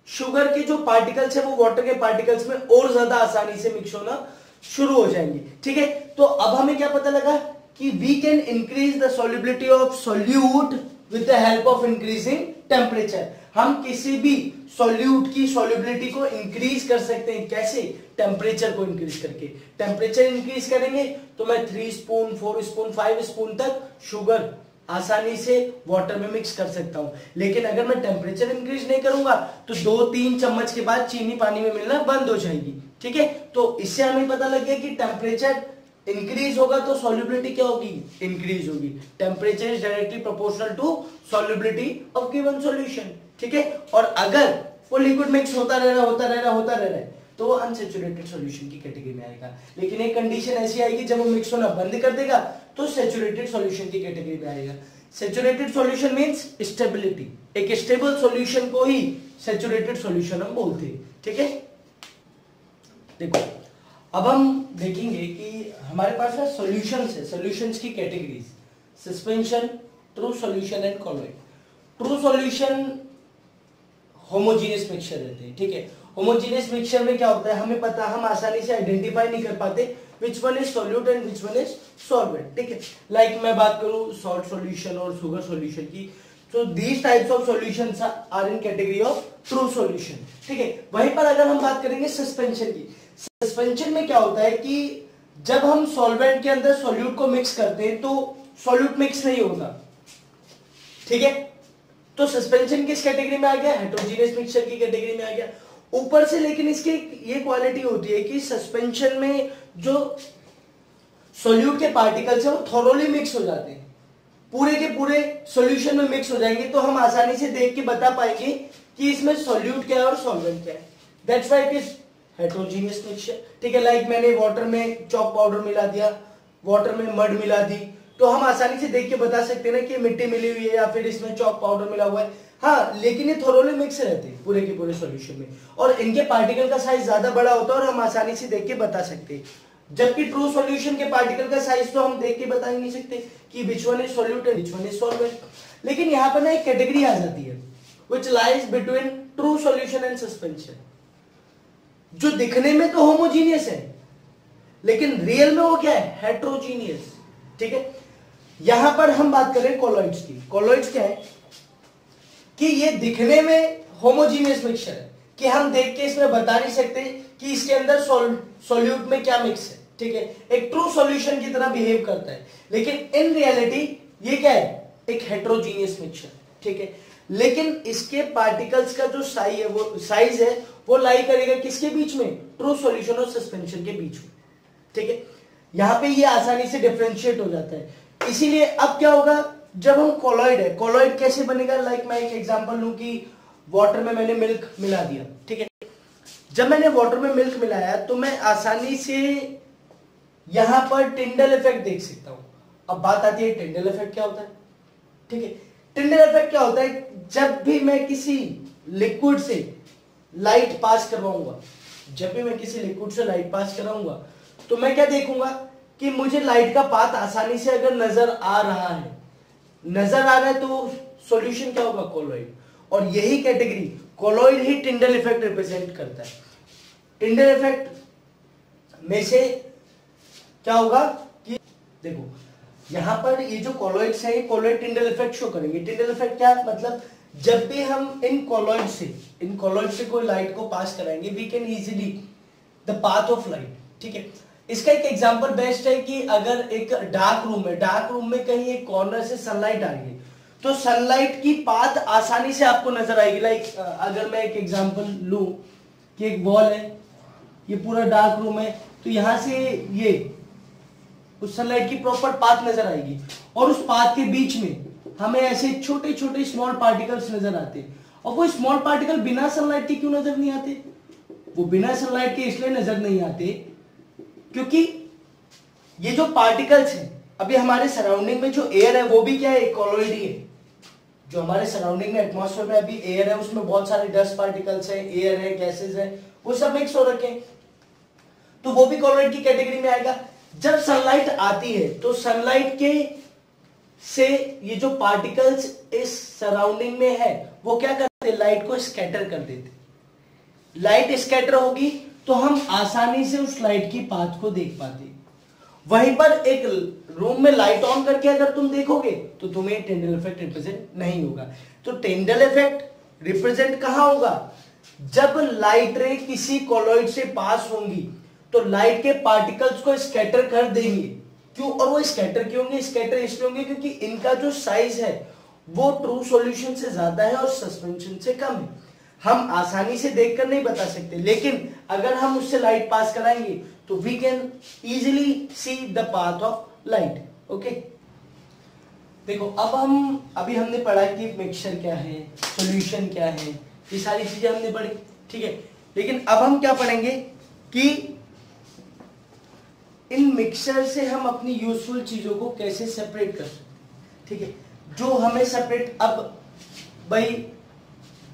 शुगर के जो पार्टिकल्स है वो वाटर के पार्टिकल्स में और ज्यादा आसानी से मिक्स होना शुरू हो जाएंगे। ठीक है, तो अब हमें क्या पता लगा कि we can increase the solubility of solute with the help of increasing temperature. हम किसी भी सॉल्यूट की सॉल्युबिलिटी को इंक्रीज कर सकते हैं। कैसे? टेम्परेचर को इंक्रीज करके। टेम्परेचर इंक्रीज करेंगे तो मैं 3 स्पून 4 स्पून 5 स्पून तक शुगर आसानी से वाटर में मिक्स कर सकता हूं। लेकिन अगर मैं टेम्परेचर इंक्रीज नहीं करूंगा तो 2-3 चम्मच के बाद चीनी पानी में मिलना बंद हो जाएगी। ठीक है, तो इससे हमें पता लग गया कि टेम्परेचर इंक्रीज होगा तो सॉल्युबिलिटी क्या होगी? इंक्रीज होगी। Temperature is directly proportional to solubility of given solution. ठीक है, और अगर वो लिक्विड मिक्स होता रह रहा है तो वो अनसैचुरेटेड सॉल्यूशन की कैटेगरी में आएगा। लेकिन एक कंडीशन ऐसी आएगी जब वो मिक्स होना बंद कर देगा तो सैचुरेटेड सॉल्यूशन की कैटेगरी में आएगा। Saturated solution means stability. एक स्टेबल सॉल्यूशन को ही सैचुरेटेड सॉल्यूशन हम बोलते हैं। ठीक है, देखो अब हम देखेंगे कि हमारे पास है सॉल्यूशंस है, सॉल्यूशंस की categories, suspension, true solution and colloid. True solution homogeneous mixture रहते हैं। ठीक है, होमोजेनियस मिक्सचर में क्या होता है हमें पता, हम आसानी से आइडेंटिफाई नहीं कर पाते which one is solute and which one is solvent. ठीक है, लाइक मैं बात करूं सॉल्ट सॉल्यूशन और शुगर सॉल्यूशन की, so these types of solutions are in category of true solution। ठीक है, वहीं पर अगर हम बात करेंगे सस्पेंशन की, सस्पेंशन में क्या होता है कि जब हम सॉल्वेंट के अंदर सॉल्यूट को मिक्स करते हैं तो सॉल्यूट मिक्स नहीं होता। ठीक है, तो सस्पेंशन किस कैटेगरी में आ गया? हेटेरोजेनियस मिक्सचर की कैटेगरी में आ गया। ऊपर से लेकिन इसकी ये क्वालिटी होती है कि सस्पेंशन में जो सॉल्यूट के पार्टिकल्स हैं वो थोरोली मिक्स हो जाते हैं, पूरे के पूरे सॉल्यूशन में मिक्स हो जाएंगे, तो हम आसानी से देख के बता पाएंगे कि इसमें सॉल्यूट क्या है और सॉल्वेंट क्या है। That's why it is heterogeneous mixture. ठीक है, लाइक मैंने वाटर में चॉक पाउडर मिला दिया, वाटर में मड मिला दी, तो हम आसानी से देख के बता सकते हैं ना कि मिट्टी मिली हुई है या फिर इसमें चॉक पाउडर मिला हुआ है। हाँ, लेकिन ये थोरोली मिक्स रहते हैं पूरे के पूरे सॉल्यूशन में, और इनके पार्टिकल का साइज ज्यादा बड़ा होता है और हम आसानी से देख के बता सकते हैं। जबकि ट्रू सॉल्यूशन के पार्टिकल का साइज तो हम देख के बता नहीं सकते कि which one is solute and which one is solvent. लेकिन यहाँ पर ना एक कैटेगरी आ जाती है which lies between true solution and suspension, जो दिखने में तो होमोजीनियस है लेकिन रियल में वो क्या है? हेटेरोजीनियस। ठीक है, यहां पर हम बात करें कॉलॉइड्स की। कॉलॉइड्स क्या है कि ये दिखने में होमोजीनियस मिक्सचर है कि हम देख के इसमें बता नहीं सकते कि इसके अंदर सॉल्यूट में क्या मिक्स है। ठीक है, एक ट्रू सॉल्यूशन की तरह बिहेव करता है, लेकिन इन रियलिटी ये क्या है? एक हेटेरोजीनियस मिक्सचर। ठीक है, लेकिन इसके पार्टिकल्स का जो साइज है वो लाई करेगा किसके बीच में? ट्रू सॉल्यूशन और सस्पेंशन के बीच में। ठीक है, यहां पे ये आसानी से डिफरेंशिएट हो जाता है। इसीलिए अब क्या होगा जब हम कॉलॉइड है, कॉलॉइड कैसे बनेगा? लाइक मैं एक एग्जांपल लूं कि वाटर में मैंने मिल्क मिला दिया। ठीक है, जब मैंने वाटर में मिल्क मिलाया तो मैं आसानी से यहां पर टिंडल इफेक्ट देख सकता हूं। अब बात आती है टिंडल इफेक्ट क्या होता है? ठीक है। टिंडल इफेक्ट क्या होता है, जब भी मैं किसी लिक्विड से लाइट पास करवाऊंगा, जब भी मैं किसी लिक्विड से लाइट पास कराऊंगा तो मैं क्या देखूंगा कि मुझे लाइट का पाथ आसानी से अगर नजर आ रहा है, तो सॉल्यूशन क्या होगा, कोलॉइड। और यही कैटेगरी कोलॉइड ही टिंडल इफेक्ट रिप्रेजेंट करता है। टिंडल इफेक्ट में से क्या होगा कि देखो यहां पर ये जो कोलॉइड्स है, कोलॉइड टिंडल इफेक्ट शो करेंगे। टिंडल इफेक्ट क्या मतलब, जब भी हम इन कोलॉइड से कोई लाइट को पास कराएंगे, we can easily the path of light. ठीक है, इसका एक एग्जांपल बेस्ट है कि अगर एक डार्क रूम में कहीं एक कॉर्नर से सनलाइट आ रही है, तो सनलाइट की पाथ आसानी से आपको नजर आएगी। लाइक अगर मैं एक एग्जांपल लूं कि एक वॉल है, ये पूरा डार्क रूम है, तो यहां से ये उस सनलाइट की प्रॉपर पाथ नजर आएगी, और उस पाथ के बीच में हमें ऐसे छोटे छोटे स्मॉल पार्टिकल्स नजर आते हैं। और वो स्मॉल पार्टिकल बिना सनलाइट के क्यों नजर नहीं आते, वो बिना सनलाइट के इसलिए नजर नहीं आते क्योंकि ये जो पार्टिकल्स हैं, अभी हमारे सराउंडिंग में जो एयर है वो भी क्या है, कोलॉइड ही है। जो हमारे सराउंडिंग में एटमॉस्फेयर में अभी एयर है, उसमें बहुत सारे डस्ट पार्टिकल्स हैं, एयर है, गैसेस है, वो सब मिक्स हो रखे हैं, तो वो भी कोलॉइड की कैटेगरी में आएगा। जब सनलाइट आती है तो सनलाइट के से ये जो पार्टिकल्स इस सराउंडिंग में है वो क्या करते हैं, लाइट को स्कैटर कर देते। लाइट स्कैटर होगी तो हम आसानी से उस लाइट की पाथ को देख पाते। वहीं पर एक रूम में लाइट ऑन करके अगर तुम देखोगे तो तुम्हें टिंडल इफेक्ट रिप्रेजेंट नहीं होगा। तो टिंडल इफेक्ट रिप्रेजेंट कहां होगा, जब लाइट रे किसी कोलॉइड से पास होंगी तो लाइट के पार्टिकल्स को स्कैटर कर देंगे। क्यों, और वो स्कैटर क्यों होंगे, स्कैटर इसलिए होंगे क्योंकि इनका जो साइज है वो ट्रू सॉल्यूशन से ज्यादा है और सस्पेंशन से कम है। हम आसानी से देखकर नहीं बता सकते, लेकिन अगर हम उससे लाइट पास कराएंगे तो we can easily see the path of light. Okay, देखो अब अभी हमने पढ़ा कि मिक्सचर क्या है, सॉल्यूशन क्या है, ये सारी चीजें हमने पढ़ी। ठीक है, लेकिन अब हम क्या पढ़ेंगे कि इन मिक्सचर से हम अपनी यूजफुल चीजों को कैसे सेपरेट कर सकते। ठीक है, जो हमें सेपरेट, अब भाई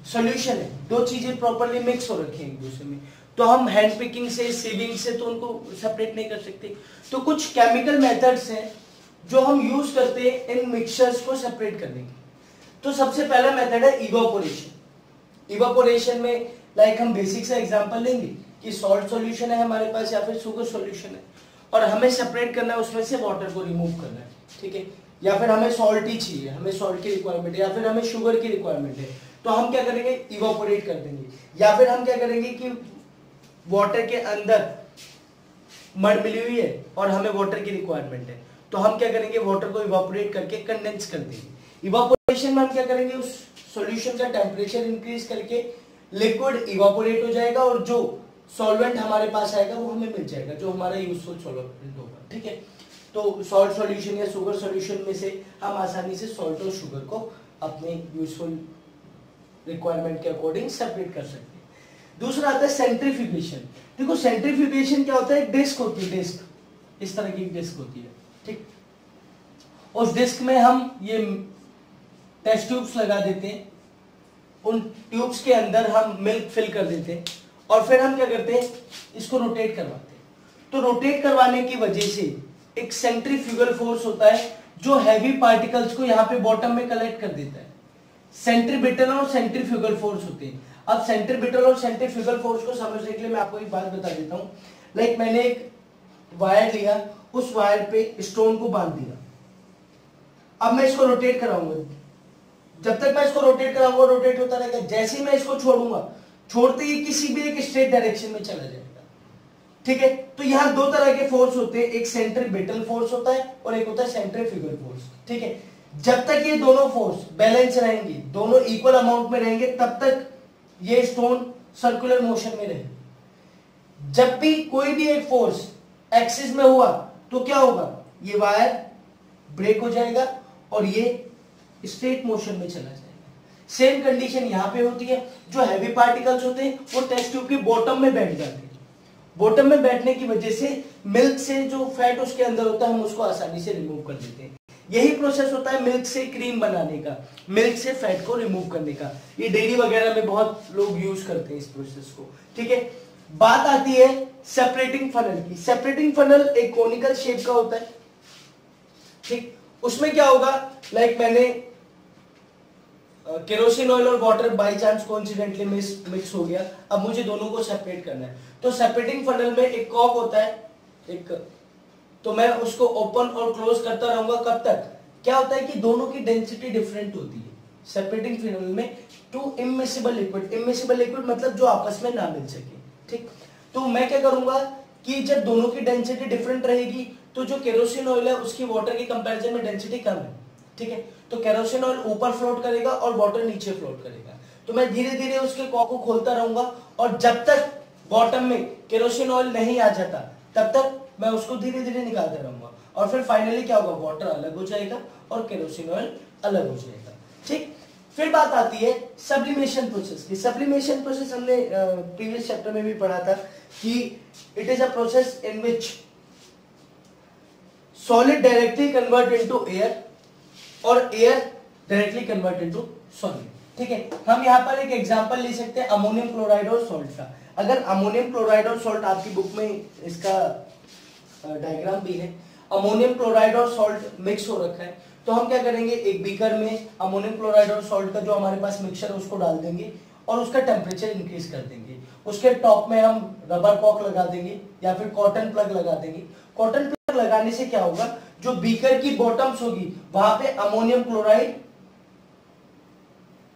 सॉल्यूशन है, दो चीजें प्रॉपर्ली मिक्स हो रखी हैं एक दूसरे में, तो हम हैंड पिकिंग से, सीविंग से तो उनको सेपरेट नहीं कर सकते। तो कुछ केमिकल मेथड्स हैं जो हम यूज करते हैं इन मिक्सचर्स को सेपरेट करने के। तो सबसे पहला मेथड है इवापोरेशन। इवापोरेशन में लाइक हम बेसिक सा एग्जांपल लेंगे कि सॉल्ट सॉल्यूशन है हमारे पास या फिर शुगर सॉल्यूशन है, और हमें सेपरेट करना है, उसमें से वाटर को रिमूव करना है। ठीक है, या फिर हमें सॉल्ट ही चाहिए, हमें सॉल्ट की रिक्वायरमेंट है, या फिर हमें शुगर की रिक्वायरमेंट है, तो हम क्या करेंगे, इवापोरेट कर देंगे। या फिर हम क्या करेंगे कि वाटर के अंदर मड मिली हुई है और हमें वाटर की रिक्वायरमेंट है, तो हम क्या करेंगे, वाटर को इवापोरेट करके कंडेंस कर देंगे। इवापोरेशन में हम क्या करेंगे, उस सॉल्यूशन का टेम्परेचर इंक्रीज करके लिक्विड इवापोरेट हो जाएगा और जो सॉल्वेंट हमारे पास आएगा वो हमें मिल जाएगा, जो हमारा यूजफुल सॉल्वेंट होगा। ठीक है, तो सॉल्ट सॉल्यूशन या शुगर सॉल्यूशन में से हम आसानी से सॉल्ट और शुगर को अपने यूजफुल रिक्वायरमेंट के अकॉर्डिंग सेपरेट कर सकते हैं। दूसरा आता है सेंट्रीफ्यूगेशन। देखो सेंट्रीफ्यूगेशन क्या होता है, एक डिस्क होती है, डिस्क इस तरह की एक डिस्क होती है। ठीक, उस डिस्क में हम ये टेस्ट ट्यूब्स लगा देते हैं, उन ट्यूब्स के अंदर हम मिल्क फिल कर देते हैं और फिर हम क्या करते हैं, इसको रोटेट करवाते हैं। तो रोटेट करवाने की वजह से एक सेंट्रीफ्यूगल फोर्स होता है जो हैवी पार्टिकल्स को यहाँ पे बॉटम में कलेक्ट कर देता है। सेंट्रीबिटल और सेंट्रीफ्यूगल फोर्स होते हैं। अब सेंट्रीबिटल और सेंट्रीफ्यूगल फोर्स को समझने के लिए मैं आपको एक बात बता देता हूँ। लाइक मैंने एक वायर लिया, उस वायर पे स्टोन को बांध दिया, अब मैं इसको रोटेट कराऊंगा, जब तक मैं इसको रोटेट कराऊंगा रोटेट होता रहेगा। जैसे ही मैं इसको छोड़ूंगा, छोड़ते ही किसी भी एक स्ट्रेट डायरेक्शन में चला जाएगा। ठीक है, तो यहाँ दो तरह के फोर्स होते हैं, एक सेंट्रीबिटल फोर्स होता है और एक होता है सेंट्रीफ्यूगल फोर्स। ठीक है, जब तक ये दोनों फोर्स बैलेंस रहेंगे, दोनों इक्वल अमाउंट में रहेंगे, तब तक ये स्टोन सर्कुलर मोशन में रहेगा। जब भी कोई भी एक फोर्स एक्सिस में हुआ तो क्या होगा, ये वायर ब्रेक हो जाएगा और ये स्ट्रेट मोशन में चला जाएगा। सेम कंडीशन यहां पे होती है, जो हैवी पार्टिकल्स होते हैं वो टेस्ट ट्यूब के बॉटम में बैठ जाते हैं। बॉटम में बैठने की वजह से मिल्क से जो फैट उसके अंदर होता है हम उसको आसानी से रिमूव कर देते हैं। यही प्रोसेस होता है मिल्क से क्रीम बनाने का, मिल्क से फैट को रिमूव करने का। ये डेयरी वगैरह में बहुत लोग यूज करते हैं इस प्रोसेस को, ठीक है। बात आती है सेपरेटिंग फनल की। सेपरेटिंग फनल एक कोनिकल शेप का होता है, ठीक। उसमें क्या होगा, लाइक मैंने केरोसिन ऑयल और water by chance coincidentally mix हो गया, अब मुझे दोनों को सेपरेट करना है। तो सेपरेटिंग फनल में एक कॉक होता है, एक, तो मैं उसको ओपन और क्लोज करता रहूंगा। कब तक? क्या होता है कि दोनों की डेंसिटी डिफरेंट होती है सेपरेटिंग फनल में। To immiscible liquid, immiscible liquid मतलब जो आपस में ना मिल सके, ठीक। तो मैं क्या करूंगा कि जब दोनों की डेंसिटी डिफरेंट रहेगी तो जो केरोसिन ऑयल है उसकी वाटर के कंपैरिजन में डेंसिटी कम है, ठीक है। तो केरोसिन ऑयल ऊपर फ्लोट करेगा और वाटर नीचे फ्लोट करेगा। तो मैं धीरे धीरे उसके कॉक को खोलता रहूंगा और जब तक बॉटम में केरोसिन ऑयल नहीं आ जाता तब तक मैं उसको धीरे धीरे निकालता रहूंगा, और फिर फाइनली क्या होगा, वाटर अलग हो जाएगा और केरोसिन ऑयल अलग हो जाएगा, ठीक। फिर बात आती है सब्लिमेशन प्रोसेस की। सब्लिमेशन प्रोसेस हमने प्रीवियस चैप्टर में भी पढ़ा था कि it is a process in which solid directly convert into air और air directly convert into solid, ठीक है। हम यहाँ पर एक एग्जांपल ले सकते हैं अमोनियम क्लोराइड और सॉल्ट का। अगर अमोनियम क्लोराइड और सॉल्ट, आपकी बुक में इसका डायग्राम भी है, अमोनियम क्लोराइड और सॉल्ट मिक्स हो रखा है, तो हम क्या करेंगे, एक बीकर में अमोनियम क्लोराइड और सॉल्ट का जो हमारे पास मिक्सचर है उसको डाल देंगे और उसका टेम्परेचर इंक्रीज कर देंगे। उसके टॉप में हम रबर कॉक लगा देंगे या फिर कॉटन प्लग लगा देंगे। कॉटन प्लग लगाने से क्या होगा, जो बीकर की बॉटम्स होगी वहां पे अमोनियम क्लोराइड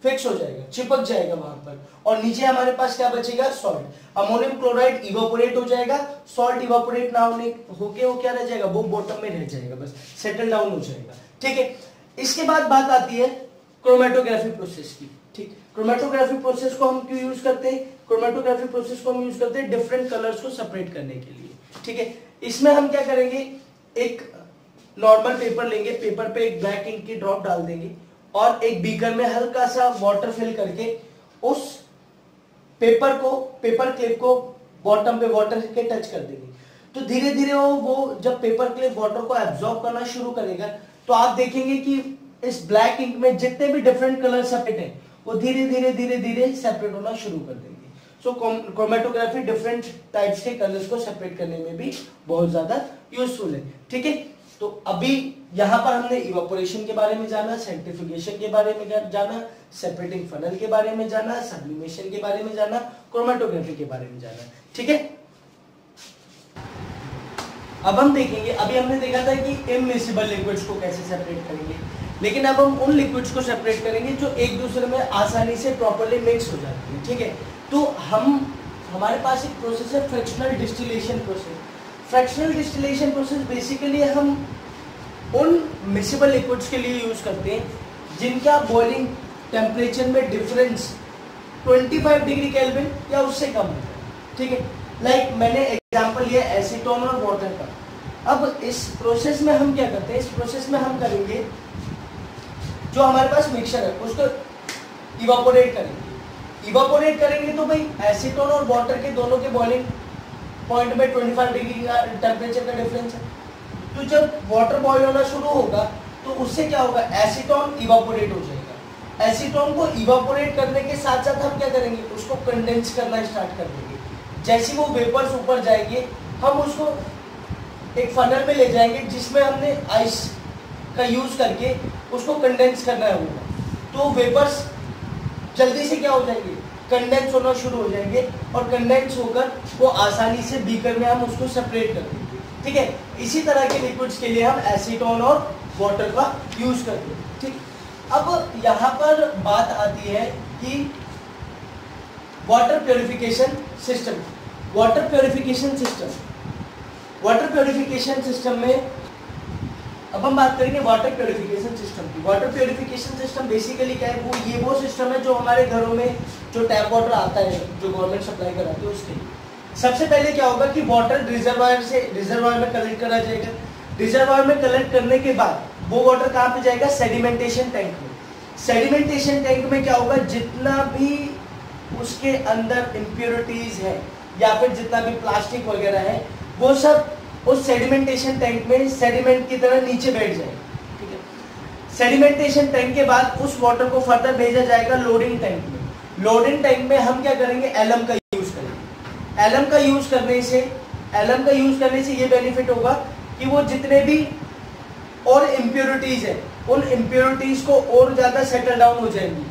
फिक्स हो जाएगा, चिपक जाएगा वहां पर, और नीचे हमारे पास क्या बचेगा, सॉल्ट। अमोनियम क्लोराइड इवापोरेट हो जाएगा, सॉल्ट इवापोरेट ना होने होके वो क्या रह जाएगा, वो बॉटम में रह जाएगा, बस सेटल डाउन हो जाएगा, ठीक है। इसके बाद बात आती है क्रोमेटोग्राफी प्रोसेस की, ठीक। क्रोमेटोग्राफी प्रोसेस को हम क्यों यूज करते हैं, क्रोमेटोग्राफी प्रोसेस को हम यूज करते हैं डिफरेंट कलर्स को सेपरेट करने के लिए, ठीक है। इसमें हम क्या करेंगे, एक नॉर्मल पेपर लेंगे, पेपर पे एक ब्लैक इंक की ड्रॉप डाल देंगे और एक बीकर में हल्का सा वाटर फिल करके उस पेपर क्लिप को बॉटम पे वाटर के टच कर देंगे। तो धीरे धीरे वो जब पेपर क्लिप वाटर को एब्जॉर्ब करना शुरू करेगा तो आप देखेंगे कि इस ब्लैक इंक में जितने भी डिफरेंट कलर सेपरेट हैं वो धीरे धीरे सेपरेट होना शुरू कर देंगे। सो क्रोमेटोग्राफी डिफरेंट टाइप्स के कलर्स को सेपरेट करने में भी बहुत ज्यादा यूजफुल है, ठीक है। तो अभी यहाँ पर हमने इवापोरेशन के बारे में जाना, सेंट्रिफ्यूगेशन के बारे में जाना, सेपरेटिंग फनल के बारे में जाना, सब्लिमेशन के बारे में जाना, क्रोमेटोग्राफी के बारे में जाना, ठीक है। अब हम देखेंगे, अभी हमने देखा था कि इमिसिबल लिक्विड्स को कैसे सेपरेट करेंगे, लेकिन अब हम उन लिक्विड्स को सेपरेट करेंगे जो एक दूसरे में आसानी से प्रॉपर्ली मिक्स हो जाती है, ठीक है। तो हमारे पास एक प्रोसेस है fractional distillation process. Fractional distillation process basically हम उन मिक्सिबल लिक्विड्स के लिए यूज करते हैं जिनका बॉइलिंग टेम्परेचर में डिफरेंस 25 डिग्री केल्विन या उससे कम होता है, ठीक है। लाइक मैंने एग्जांपल लिया एसीटोन और वाटर का। अब इस प्रोसेस में हम क्या करते हैं, इस प्रोसेस में हम करेंगे जो हमारे पास मिक्सचर है उसको इवापोरेट करेंगे तो भाई एसीटोन और वाटर के दोनों के बॉइलिंग पॉइंट में 25 डिग्री का टेम्परेचर का डिफरेंस है। तो जब वाटर बॉईल होना शुरू होगा तो उससे क्या होगा, एसीटोन इवापोरेट हो जाएगा। एसीटोन को इवापोरेट करने के साथ साथ हम क्या करेंगे, उसको कंडेंस करना स्टार्ट कर देंगे। जैसे वो वेपर्स ऊपर जाएंगे हम उसको एक फनल में ले जाएंगे जिसमें हमने आइस का यूज करके उसको कंडेंस करना होगा। तो वेपर्स जल्दी से क्या हो जाएंगे, कंडेंस होना शुरू हो जाएंगे और कंडेंस होकर वो आसानी से बीकर में हम उसको सेपरेट कर देंगे, ठीक है। इसी तरह के लिक्विड्स के लिए हम एसीटोन और वाटर का यूज करते हैं, ठीक। अब यहाँ पर बात आती है कि water purification system. Water purification system में अब हम बात करेंगे वाटर प्योरिफिकेशन सिस्टम की। वाटर प्योरिफिकेशन सिस्टम बेसिकली क्या है, वो सिस्टम है जो हमारे घरों में जो टैप वाटर आता है जो गवर्नमेंट सप्लाई कराती है उसके लिए। सबसे पहले क्या होगा कि वाटर रिजर्वायर में कलेक्ट करा जाएगा। रिजर्वायर में कलेक्ट करने के बाद वो वाटर कहाँ पे जाएगा, सेडिमेंटेशन टैंक में। सेडिमेंटेशन टैंक में क्या होगा, जितना भी उसके अंदर इम्प्योरिटीज है या फिर जितना भी प्लास्टिक वगैरह है वो सब उस सेडिमेंटेशन टैंक में सेडिमेंट की तरह नीचे बैठ जाएगा, ठीक है। सेडिमेंटेशन टैंक के बाद उस वाटर को फर्दर भेजा जाएगा लोडिंग टैंक में। लोडिंग टैंक में हम क्या करेंगे, एलएम का यूज करेंगे। एलएम का यूज करने से ये बेनिफिट होगा कि वो जितने भी और इंप्योरिटीज है उन इंप्योरिटीज को और ज्यादा सेटल डाउन हो जाएंगी।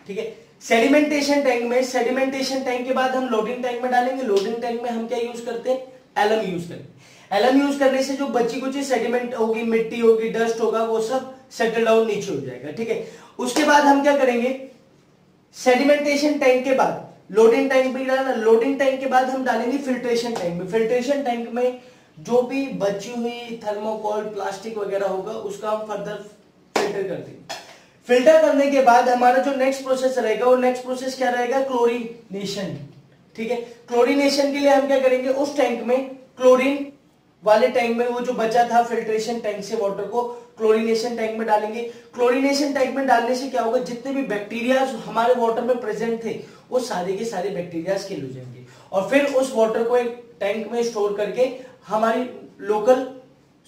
ठीक है, सेडिमेंटेशन टैंक के बाद हम लोडिंग टैंक में डालेंगे। लोडिंग टैंक में हम क्या यूज करते हैं, एलएम यूज करते हैं। एलएम यूज करने से जो बची कुछ सेडिमेंट होगी, मिट्टी होगी, डस्ट होगा, वो सब सेटल डाउन नीचे हो जाएगा। ठीक है, उसके बाद हम क्या करेंगे, सेडिमेंटेशन टैंक के बाद लोडिंग टैंक भी डालना। लोडिंग टैंक के बाद हम डालेंगे फिल्ट्रेशन टैंक में। फिल्ट्रेशन टैंक में जो भी बची हुई थर्मोकोल, प्लास्टिक वगैरह होगा उसका हम फर्दर फिल्टर कर देंगे। फिल्टर करने के बाद हमारा जो नेक्स्ट प्रोसेस रहेगा, वो नेक्स्ट प्रोसेस क्या रहेगा, क्लोरीनेशन। ठीक है, क्लोरीनेशन के लिए हम क्या करेंगे, उस टैंक में, क्लोरीन वाले टैंक में वो जो बचा था फिल्ट्रेशन टैंक से वाटर को क्लोरीनेशन टैंक में डालेंगे। क्लोरीनेशन टैंक में डालने से क्या होगा, जितने भी बैक्टीरिया हमारे वाटर में प्रेजेंट थे वो सारे के सारे बैक्टीरिया किल हो जाएंगे और फिर उस वाटर को एक टैंक में स्टोर करके हमारी लोकल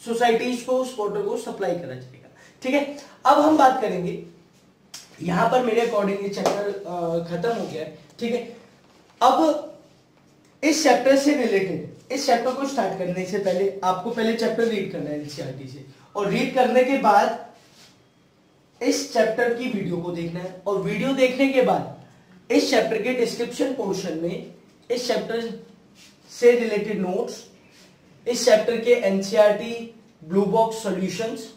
सोसाइटीज को उस वाटर को सप्लाई करा जाएगा। ठीक है, अब हम बात करेंगे, यहां पर मेरे अकॉर्डिंग ये चैप्टर खत्म हो गया है। ठीक है, अब इस चैप्टर से रिलेटेड, इस चैप्टर को स्टार्ट करने से पहले आपको पहले चैप्टर रीड करना है एनसीईआरटी से, और रीड करने के बाद इस चैप्टर की वीडियो को देखना है, और वीडियो देखने के बाद इस चैप्टर के डिस्क्रिप्शन पोर्शन में इस चैप्टर से रिलेटेड नोट्स, इस चैप्टर के एनसीईआरटी ब्लू बॉक्स सॉल्यूशंस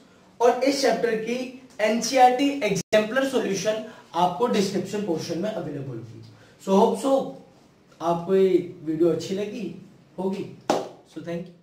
और इस चैप्टर की एनसीईआरटी एग्जाम्पलर सॉल्यूशन आपको डिस्क्रिप्शन पोर्शन में अवेलेबल होगी। सो होप सो आपको ये वीडियो अच्छी लगी होगी। So thank you.